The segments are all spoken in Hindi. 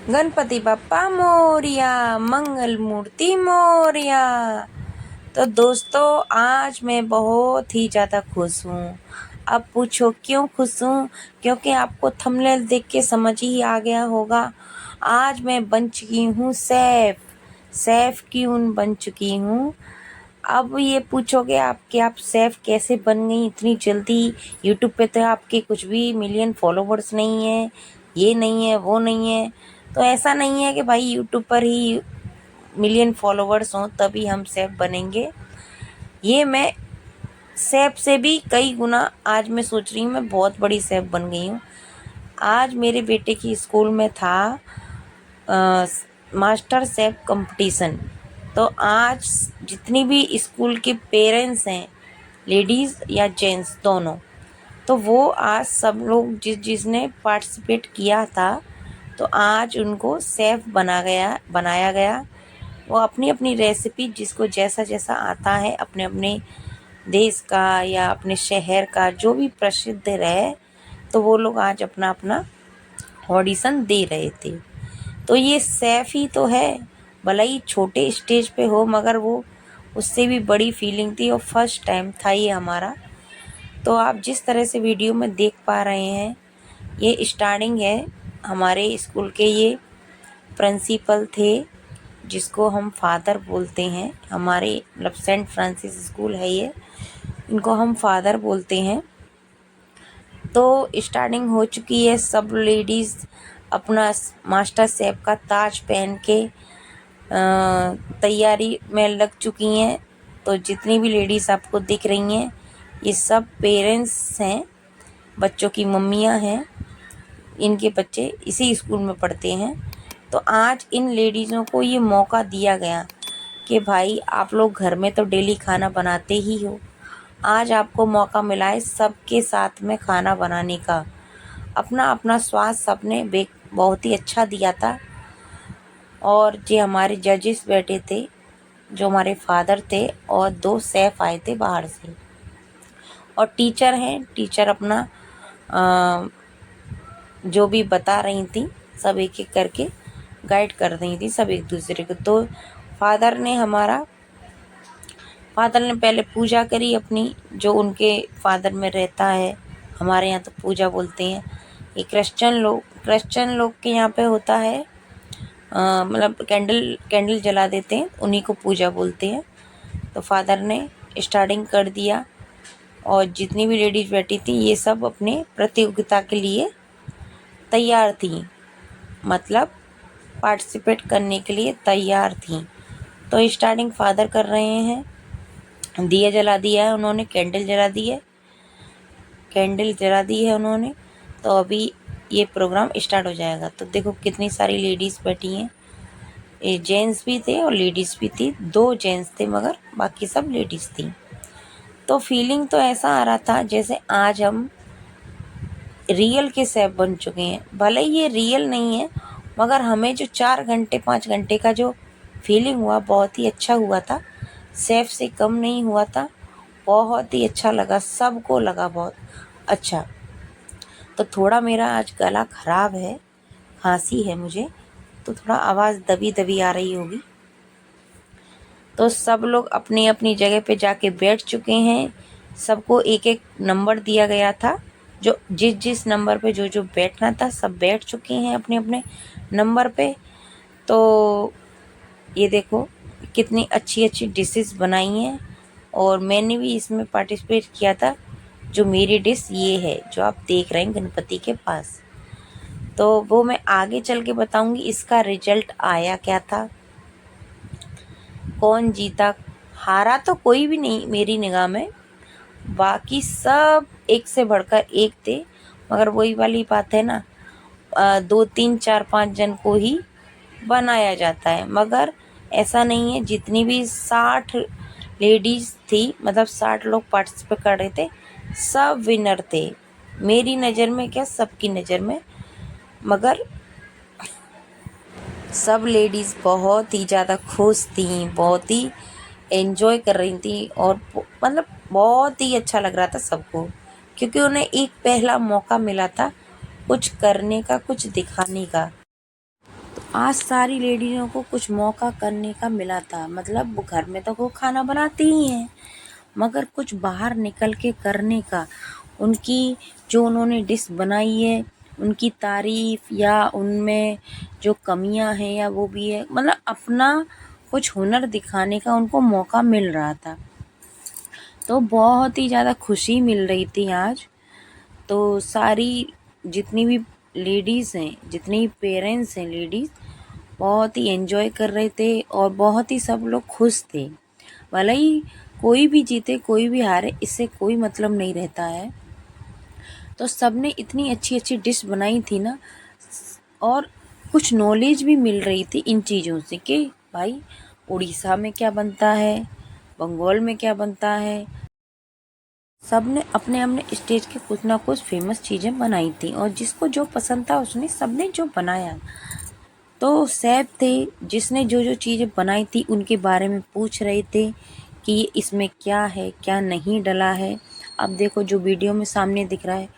गणपति बप्पा मोरिया, मंगल मूर्ति मोरिया। तो दोस्तों, आज मैं बहुत ही ज़्यादा खुश हूँ। अब पूछो क्यों खुश हूँ? क्योंकि आपको थंबनेल देख के समझ ही आ गया होगा। आज मैं बन चुकी हूँ सेफ क्यों बन चुकी हूँ। अब ये पूछोगे आप कि आप सेफ कैसे बन गई इतनी जल्दी? यूट्यूब पे तो आपके कुछ भी मिलियन फॉलोवर्स नहीं है, ये नहीं है, वो नहीं है। तो ऐसा नहीं है कि भाई यूट्यूब पर ही मिलियन फॉलोवर्स हों तभी हम सेफ बनेंगे। ये मैं सेफ से भी कई गुना आज मैं सोच रही हूँ मैं बहुत बड़ी सेफ बन गई हूँ। आज मेरे बेटे की स्कूल में था मास्टर शेफ कंपटीशन। तो आज जितनी भी स्कूल के पेरेंट्स हैं, लेडीज़ या जेंट्स दोनों, तो वो आज सब लोग जिसने पार्टिसिपेट किया था तो आज उनको शेफ बनाया गया। वो अपनी अपनी रेसिपी जिसको जैसा जैसा आता है अपने अपने देश का या अपने शहर का जो भी प्रसिद्ध रहे, तो वो लोग आज अपना अपना ऑडिशन दे रहे थे। तो ये सेफ ही तो है, भले ही छोटे स्टेज पे हो मगर वो उससे भी बड़ी फीलिंग थी और फर्स्ट टाइम था ये हमारा। तो आप जिस तरह से वीडियो में देख पा रहे हैं, ये स्टार्टिंग है हमारे स्कूल के। ये प्रिंसिपल थे जिसको हम फादर बोलते हैं, हमारे मतलब सेंट फ्रांसिस स्कूल है ये, इनको हम फादर बोलते हैं। तो स्टार्टिंग हो चुकी है, सब लेडीज़ अपना मास्टर शेफ का ताज पहन के तैयारी में लग चुकी हैं। तो जितनी भी लेडीज़ आपको दिख रही हैं ये सब पेरेंट्स हैं, बच्चों की मम्मियां हैं, इनके बच्चे इसी स्कूल में पढ़ते हैं। तो आज इन लेडीज़ों को ये मौका दिया गया कि भाई आप लोग घर में तो डेली खाना बनाते ही हो, आज आपको मौका मिला है सबके साथ में खाना बनाने का। अपना अपना स्वाद सबने बहुत ही अच्छा दिया था। और जो हमारे जजेस बैठे थे, जो हमारे फादर थे, और 2 शेफ आए थे बाहर से, और टीचर हैं, टीचर अपना जो भी बता रही थी सब एक एक करके गाइड कर रही थी सब एक दूसरे को। तो फादर ने पहले पूजा करी अपनी, जो उनके फादर में रहता है, हमारे यहाँ तो पूजा बोलते हैं। ये क्रिश्चियन लोग के यहाँ पे होता है, मतलब कैंडल जला देते हैं, उन्हीं को पूजा बोलते हैं। तो फादर ने स्टार्टिंग कर दिया और जितनी भी लेडीज़ बैठी थी ये सब अपने प्रतियोगिता के लिए तैयार थी, मतलब पार्टिसिपेट करने के लिए तैयार थी। तो स्टार्टिंग फादर कर रहे हैं, दिया जला दिया है उन्होंने, कैंडल जला दी है उन्होंने। तो अभी ये प्रोग्राम स्टार्ट हो जाएगा। तो देखो कितनी सारी लेडीज़ बैठी हैं, ये जेंट्स भी थे और लेडीज़ भी थी। 2 जेंट्स थे मगर बाकी सब लेडीज़ थी। तो फीलिंग तो ऐसा आ रहा था जैसे आज हम रियल के शेफ बन चुके हैं। भले ही ये रियल नहीं है मगर हमें जो 4 घंटे 5 घंटे का जो फीलिंग हुआ बहुत ही अच्छा हुआ था, शेफ से कम नहीं हुआ था। बहुत ही अच्छा लगा, सबको लगा बहुत अच्छा। तो थोड़ा मेरा आज गला ख़राब है, खांसी है मुझे, तो थोड़ा आवाज़ दबी दबी आ रही होगी। तो सब लोग अपनी अपनी जगह पे जाके बैठ चुके हैं। सबको एक एक नंबर दिया गया था, जो जिस नंबर पे जो बैठना था सब बैठ चुके हैं अपने अपने नंबर पे। तो ये देखो कितनी अच्छी अच्छी डिशेस बनाई हैं और मैंने भी इसमें पार्टिसिपेट किया था। जो मेरी डिश ये है जो आप देख रहे हैं गणपति के पास, तो वो मैं आगे चल के बताऊंगी इसका रिजल्ट आया क्या था, कौन जीता। हारा तो कोई भी नहीं मेरी निगाह में, बाकी सब एक से बढ़कर एक थे। मगर वही वाली बात है ना, 2 3 4 5 जन को ही बनाया जाता है। मगर ऐसा नहीं है, जितनी भी 60 लेडीज़ थी, मतलब 60 लोग पार्टिसिपेट कर रहे थे, सब विनर थे मेरी नज़र में, क्या सबकी नज़र में। मगर सब लेडीज़ बहुत ही ज़्यादा खुश थी, बहुत ही एंजॉय कर रही थी और मतलब बहुत ही अच्छा लग रहा था सबको, क्योंकि उन्हें एक पहला मौका मिला था कुछ करने का, कुछ दिखाने का। तो आज सारी लेडीज़ों को कुछ मौका करने का मिला था, मतलब वो घर में तो वो खाना बनाती ही हैं, मगर कुछ बाहर निकल के करने का, उनकी जो उन्होंने डिश बनाई है उनकी तारीफ या उनमें जो कमियां हैं या वो भी है, मतलब अपना कुछ हुनर दिखाने का उनको मौका मिल रहा था। तो बहुत ही ज़्यादा खुशी मिल रही थी आज। तो सारी जितनी भी लेडीज़ हैं, जितनी भी पेरेंट्स हैं लेडीज़, बहुत ही एंजॉय कर रहे थे और बहुत ही सब लोग खुश थे। भले ही कोई भी जीते कोई भी हारे, इससे कोई मतलब नहीं रहता है। तो सबने इतनी अच्छी अच्छी डिश बनाई थी ना, और कुछ नॉलेज भी मिल रही थी इन चीज़ों से कि भाई उड़ीसा में क्या बनता है, बंगाल में क्या बनता है। सबने अपने अपने स्टेज के कुछ ना कुछ फेमस चीज़ें बनाई थी और जिसको जो पसंद था उसने सबने जो बनाया। तो सैफ थे जिसने जो जो चीज़ें बनाई थी उनके बारे में पूछ रहे थे कि ये इसमें क्या है क्या नहीं डला है। अब देखो जो वीडियो में सामने दिख रहा है,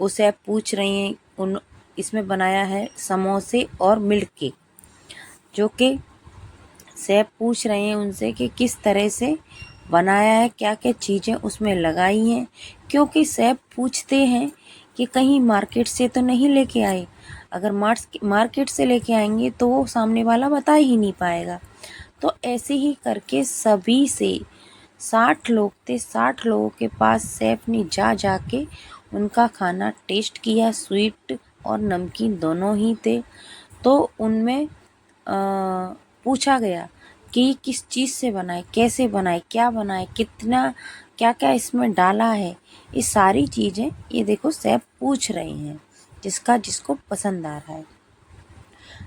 वो सैफ पूछ रहे हैं उन इसमें बनाया है समोसे और मिल्क केक, जो कि सैफ पूछ रहे हैं उनसे कि किस तरह से बनाया है, क्या क्या चीज़ें उसमें लगाई हैं, क्योंकि सैफ पूछते हैं कि कहीं मार्केट से तो नहीं लेके आए। अगर मार्केट से लेके आएंगे तो वो सामने वाला बता ही नहीं पाएगा। तो ऐसे ही करके सभी से 60 लोग थे, 60 लोगों के पास सैफ ने जा जाके उनका खाना टेस्ट किया। स्वीट और नमकीन दोनों ही थे। तो उनमें पूछा गया कि किस चीज़ से बनाए, कैसे बनाए, क्या बनाए, कितना क्या क्या इसमें डाला है। ये सारी चीज़ें ये देखो सैफ पूछ रहे हैं, जिसका जिसको पसंद आ रहा है।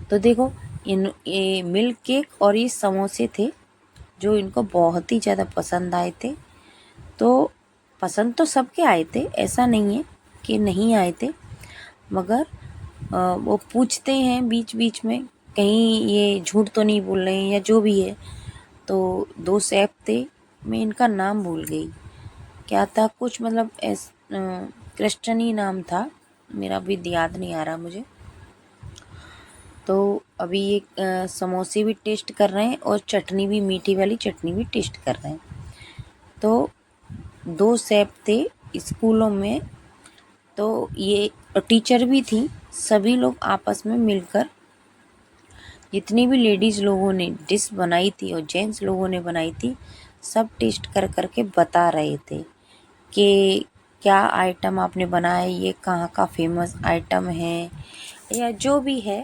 तो देखो ये मिल्क केक और ये समोसे थे जो इनको बहुत ही ज़्यादा पसंद आए थे। तो पसंद तो सबके आए थे, ऐसा नहीं है कि नहीं आए थे, मगर वो पूछते हैं बीच बीच में कहीं ये झूठ तो नहीं बोल रहे हैं या जो भी है। तो दो सैफ थे, मैं इनका नाम भूल गई, क्या था कुछ मतलब क्रिश्चन ही नाम था, मेरा भी याद नहीं आ रहा मुझे। तो अभी ये समोसे भी टेस्ट कर रहे हैं और चटनी भी, मीठी वाली चटनी भी टेस्ट कर रहे हैं। तो दो सैफ थे स्कूलों में, तो ये टीचर भी थी। सभी लोग आपस में मिलकर जितनी भी लेडीज़ लोगों ने डिश बनाई थी और जेंट्स लोगों ने बनाई थी, सब टेस्ट कर कर के बता रहे थे कि क्या आइटम आपने बनाया, ये कहाँ का फेमस आइटम है या जो भी है।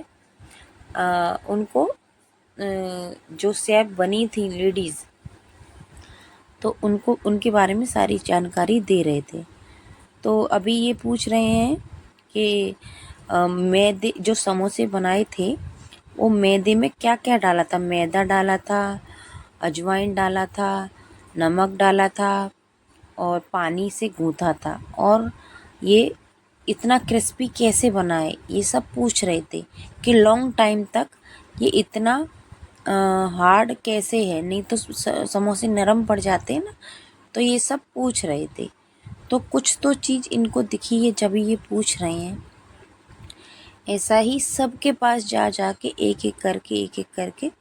उनको जो शेफ बनी थी लेडीज़, तो उनको उनके बारे में सारी जानकारी दे रहे थे। तो अभी ये पूछ रहे हैं कि मैदे जो समोसे बनाए थे वो मैदे में क्या क्या डाला था। मैदा डाला था, अजवाइन डाला था, नमक डाला था और पानी से गूँथा था। और ये इतना क्रिस्पी कैसे बनाए, ये सब पूछ रहे थे कि लॉन्ग टाइम तक ये इतना हार्ड कैसे है, नहीं तो समोसे नरम पड़ जाते हैं ना। तो ये सब पूछ रहे थे। तो कुछ तो चीज़ इनको दिखी है जब ये पूछ रहे हैं। ऐसा ही सबके पास जा जा के एक एक करके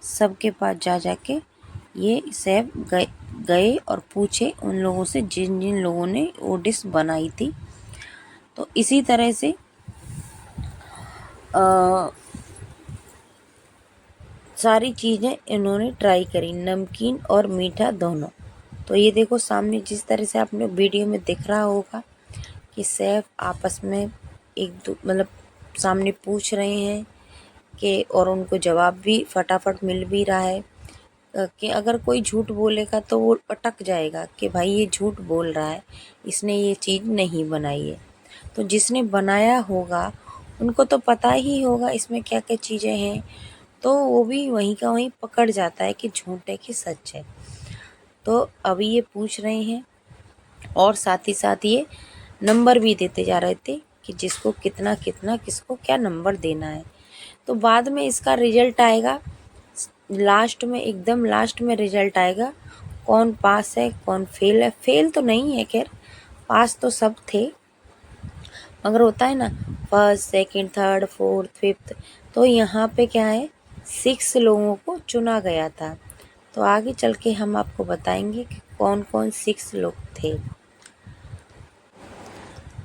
सबके पास जा जा के ये सैफ गए और पूछे उन लोगों से जिन जिन लोगों ने वो डिश बनाई थी। तो इसी तरह से सारी चीज़ें इन्होंने ट्राई करी, नमकीन और मीठा दोनों। तो ये देखो सामने जिस तरह से आपने वीडियो में दिख रहा होगा कि सैफ आपस में एक दो मतलब सामने पूछ रहे हैं कि, और उनको जवाब भी फटाफट मिल भी रहा है कि अगर कोई झूठ बोलेगा तो वो अटक जाएगा कि भाई ये झूठ बोल रहा है, इसने ये चीज़ नहीं बनाई है। तो जिसने बनाया होगा उनको तो पता ही होगा इसमें क्या क्या चीज़ें हैं, तो वो भी वहीं का वहीं पकड़ जाता है कि झूठ है कि सच है। तो अभी ये पूछ रहे हैं और साथ ही साथ ये नंबर भी देते जा रहे थे कि जिसको कितना कितना किसको क्या नंबर देना है। तो बाद में इसका रिजल्ट आएगा, लास्ट में एकदम लास्ट में रिजल्ट आएगा कौन पास है कौन फेल है। फेल तो नहीं है, खैर पास तो सब थे, मगर होता है ना first second third fourth fifth, तो यहाँ पे क्या है 6 लोगों को चुना गया था। तो आगे चल के हम आपको बताएंगे कि कौन कौन 6 लोग थे।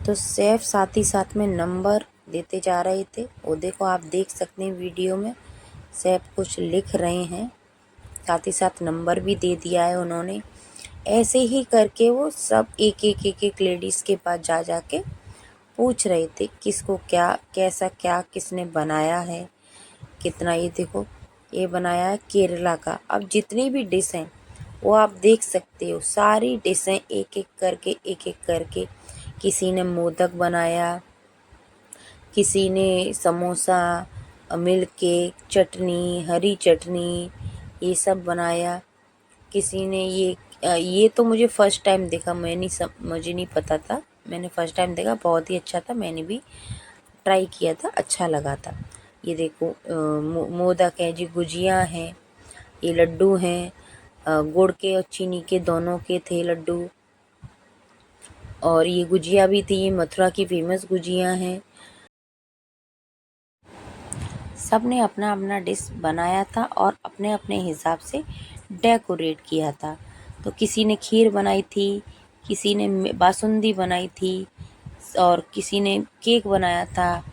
तो सेफ साथ ही साथ में नंबर देते जा रहे थे, वो देखो आप देख सकते हैं वीडियो में सेफ कुछ लिख रहे हैं, साथ ही साथ नंबर भी दे दिया है उन्होंने। ऐसे ही करके वो सब एक एक एक एक लेडीज़ के पास जा जा के पूछ रहे थे किसको क्या कैसा क्या किसने बनाया है कितना। ये देखो ये बनाया है केरला का। अब जितनी भी डिश हैं वो आप देख सकते हो, सारी डिशें एक एक करके किसी ने मोदक बनाया, किसी ने समोसा, मिल्क केक, चटनी, हरी चटनी, ये सब बनाया। किसी ने ये तो मुझे फ़र्स्ट टाइम देखा, मुझे नहीं पता था, मैंने फ़र्स्ट टाइम देखा, बहुत ही अच्छा था, मैंने भी ट्राई किया था, अच्छा लगा था। ये देखो मोदक है जी, गुजिया हैं, ये लड्डू हैं, गुड़ के और चीनी के दोनों के थे लड्डू। और ये गुजिया भी थी, ये मथुरा की फेमस गुजिया हैं। सब ने अपना अपना डिश बनाया था और अपने अपने हिसाब से डेकोरेट किया था। तो किसी ने खीर बनाई थी, किसी ने बासुंदी बनाई थी, और किसी ने केक बनाया था,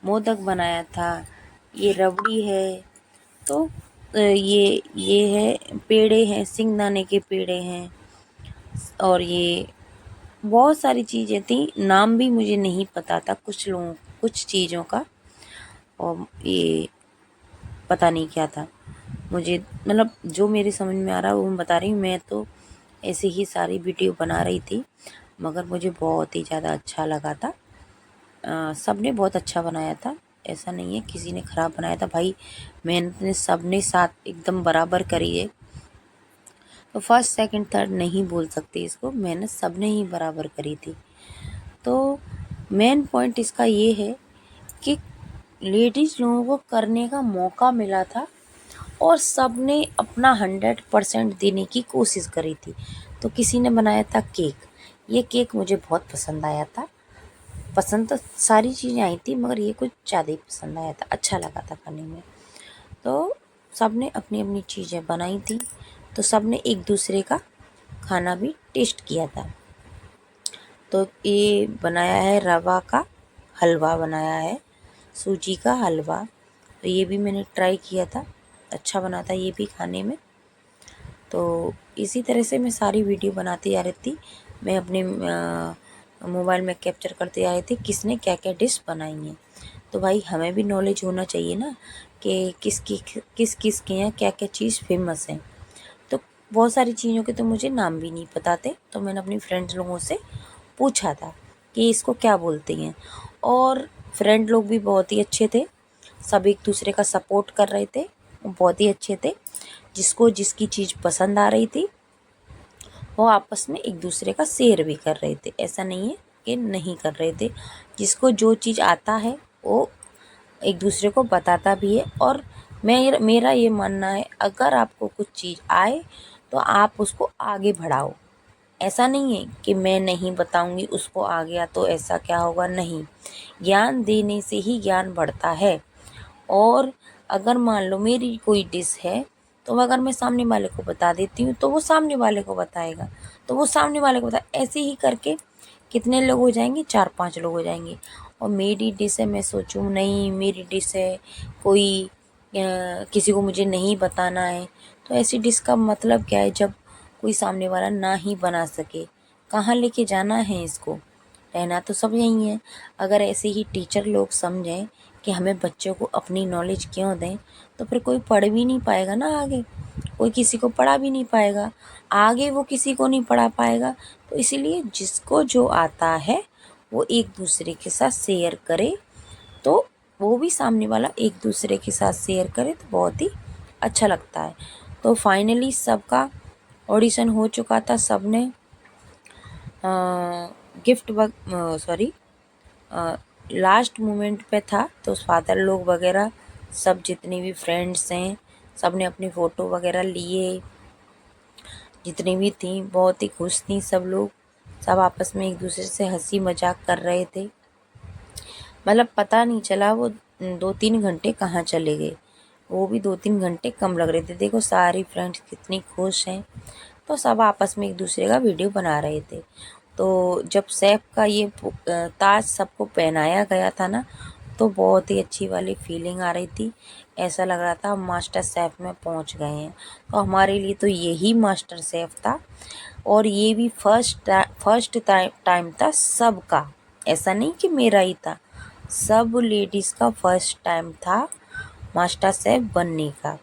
मोदक बनाया था, ये रबड़ी है। तो ये है पेड़े हैं, सिंगदाने के पेड़े हैं, और ये बहुत सारी चीज़ें थी, नाम भी मुझे नहीं पता था कुछ चीज़ों का, और ये पता नहीं क्या था मुझे, मतलब जो मेरे समझ में आ रहा है वो मैं बता रही हूँ। मैं तो ऐसे ही सारी वीडियो बना रही थी, मगर मुझे बहुत ही ज़्यादा अच्छा लगा था। सब ने बहुत अच्छा बनाया था, ऐसा नहीं है किसी ने ख़राब बनाया था भाई। मेहनत ने सब ने साथ एकदम बराबर करी है। तो फर्स्ट सेकंड थर्ड नहीं बोल सकते इसको, मेहनत सब ने ही बराबर करी थी। तो मेन पॉइंट इसका ये है कि लेडीज़ लोगों को करने का मौका मिला था और सब ने अपना 100% देने की कोशिश करी थी। तो किसी ने बनाया था केक, ये केक मुझे बहुत पसंद आया था। पसंद तो सारी चीज़ें आई थी, मगर ये कुछ ज़्यादा ही पसंद आया था, अच्छा लगा था खाने में। तो सब ने अपनी अपनी चीज़ें बनाई थी, तो सब ने एक दूसरे का खाना भी टेस्ट किया था। तो ये बनाया है रवा का हलवा, बनाया है सूजी का हलवा, तो ये भी मैंने ट्राई किया था, अच्छा बना था ये भी खाने में। तो इसी तरह से मैं सारी वीडियो बनाती जा रही थी, मैं अपने मोबाइल में कैप्चर करते आ रही थी किसने क्या क्या डिश बनाई है। तो भाई हमें भी नॉलेज होना चाहिए ना कि किस किस के यहाँ क्या क्या चीज़ फेमस है। तो बहुत सारी चीज़ों के तो मुझे नाम भी नहीं पता थे, तो मैंने अपनी फ्रेंड्स लोगों से पूछा था कि इसको क्या बोलते हैं। और फ्रेंड लोग भी बहुत ही अच्छे थे, सब एक दूसरे का सपोर्ट कर रहे थे, बहुत ही अच्छे थे। जिसको जिसकी चीज़ पसंद आ रही थी वो आपस में एक दूसरे का शेयर भी कर रहे थे, ऐसा नहीं है कि नहीं कर रहे थे। जिसको जो चीज़ आता है वो एक दूसरे को बताता भी है। और मेरा ये मानना है अगर आपको कुछ चीज़ आए तो आप उसको आगे बढ़ाओ। ऐसा नहीं है कि मैं नहीं बताऊंगी उसको आ गया तो ऐसा क्या होगा, नहीं, ज्ञान देने से ही ज्ञान बढ़ता है। और अगर मान लो मेरी कोई डिश है तो अगर मैं सामने वाले को बता देती हूँ तो वो सामने वाले को बताएगा, तो वो सामने वाले को ऐसे ही करके कितने लोग हो जाएंगे, 4-5 लोग हो जाएंगे। और मेरी डिश है, मैं सोचूं नहीं मेरी डिश है, कोई किसी को मुझे नहीं बताना है, तो ऐसी डिश का मतलब क्या है जब कोई सामने वाला ना ही बना सके, कहाँ लेके जाना है इसको, रहना तो सब यहीं है। अगर ऐसे ही टीचर लोग समझें कि हमें बच्चों को अपनी नॉलेज क्यों दें, तो फिर कोई पढ़ भी नहीं पाएगा ना आगे, कोई किसी को पढ़ा भी नहीं पाएगा, आगे वो किसी को नहीं पढ़ा पाएगा। तो इसीलिए जिसको जो आता है वो एक दूसरे के साथ शेयर करे, तो वो भी सामने वाला एक दूसरे के साथ शेयर करे तो बहुत ही अच्छा लगता है। तो फाइनली सबका ऑडिशन हो चुका था, सब ने गिफ्ट सॉरी लास्ट मोमेंट पे था, तो फादर लोग वगैरह सब जितने भी फ्रेंड्स हैं सब ने अपनी फ़ोटो वगैरह लिए, जितनी भी थी बहुत ही खुश थी सब लोग, सब आपस में एक दूसरे से हंसी मजाक कर रहे थे। मतलब पता नहीं चला वो 2-3 घंटे कहाँ चले गए। वो भी 2-3 घंटे कम लग रहे थे। देखो सारी फ्रेंड्स कितनी खुश हैं। तो सब आपस में एक दूसरे का वीडियो बना रहे थे। तो जब सैफ का ये ताज सबको पहनाया गया था ना, तो बहुत ही अच्छी वाली फीलिंग आ रही थी। ऐसा लग रहा था हम मास्टर शेफ में पहुंच गए हैं। तो हमारे लिए तो यही मास्टर शेफ था, और ये भी फर्स्ट टाइम था सबका। ऐसा नहीं कि मेरा ही था, सब लेडीज़ का फर्स्ट टाइम था मास्टर शेफ बनने का।